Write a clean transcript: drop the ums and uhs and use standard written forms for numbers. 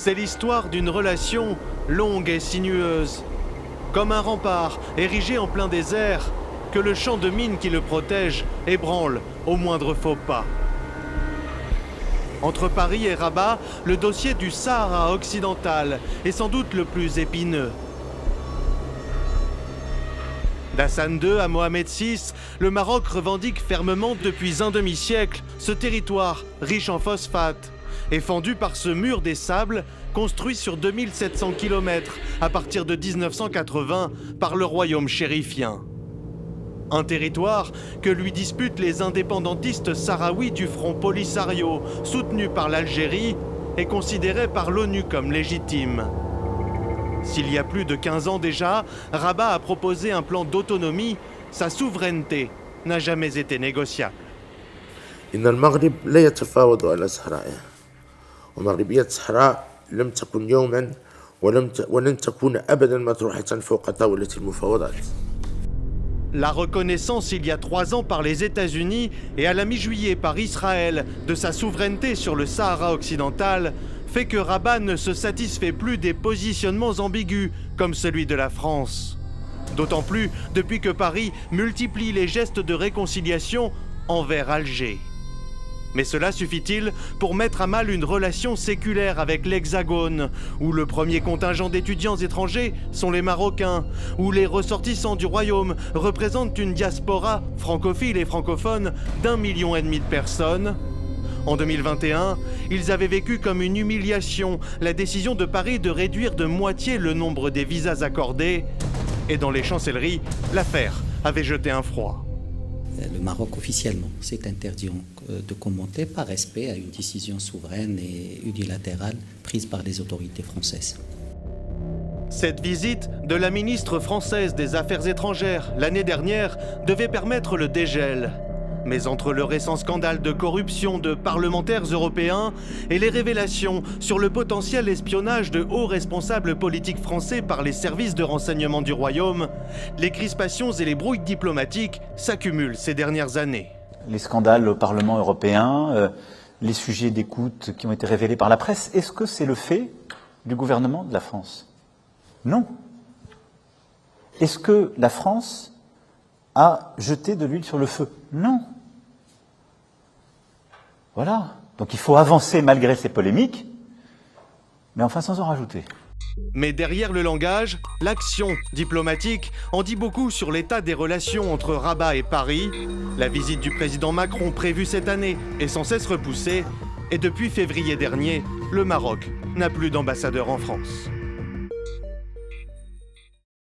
C'est l'histoire d'une relation longue et sinueuse, comme un rempart érigé en plein désert que le champ de mines qui le protège ébranle au moindre faux pas. Entre Paris et Rabat, le dossier du Sahara occidental est sans doute le plus épineux. D'Hassan II à Mohamed VI, le Maroc revendique fermement depuis un demi-siècle ce territoire riche en phosphate et fendu par ce mur des sables construit sur 2700 km à partir de 1980 par le royaume chérifien. Un territoire que lui disputent les indépendantistes sahraouis du Front Polisario, soutenu par l'Algérie et considéré par l'ONU comme légitime. S'il y a plus de 15 ans déjà, Rabat a proposé un plan d'autonomie, sa souveraineté n'a jamais été négociable. إن المغرب لا يتفاوض على صحرائه ومغربية الصحراء لم تكن يوما ولن تكون أبدا مطروحة فوق طاولة المفاوضات. La reconnaissance il y a 3 ans par les États-Unis et à la mi-juillet par Israël de sa souveraineté sur le Sahara occidental fait que Rabat ne se satisfait plus des positionnements ambigus comme celui de la France. D'autant plus depuis que Paris multiplie les gestes de réconciliation envers Alger. Mais cela suffit-il pour mettre à mal une relation séculaire avec l'Hexagone, où le premier contingent d'étudiants étrangers sont les Marocains, où les ressortissants du royaume représentent une diaspora francophile et francophone d'1,5 million de personnes? En 2021, ils avaient vécu comme une humiliation la décision de Paris de réduire de moitié le nombre des visas accordés. Et dans les chancelleries, l'affaire avait jeté un froid. Le Maroc officiellement s'est interdit de commenter par respect à une décision souveraine et unilatérale prise par les autorités françaises. Cette visite de la ministre française des Affaires étrangères l'année dernière devait permettre le dégel. Mais entre le récent scandale de corruption de parlementaires européens et les révélations sur le potentiel espionnage de hauts responsables politiques français par les services de renseignement du Royaume, les crispations et les brouilles diplomatiques s'accumulent ces dernières années. Les scandales au Parlement européen, les sujets d'écoute qui ont été révélés par la presse, est-ce que c'est le fait du gouvernement de la France? Non. Est-ce que la France a jeté de l'huile sur le feu? Non. Voilà. Donc il faut avancer malgré ces polémiques, mais enfin sans en rajouter. Mais derrière le langage, l'action diplomatique en dit beaucoup sur l'état des relations entre Rabat et Paris. La visite du président Macron prévue cette année est sans cesse repoussée. Et depuis février dernier, le Maroc n'a plus d'ambassadeur en France.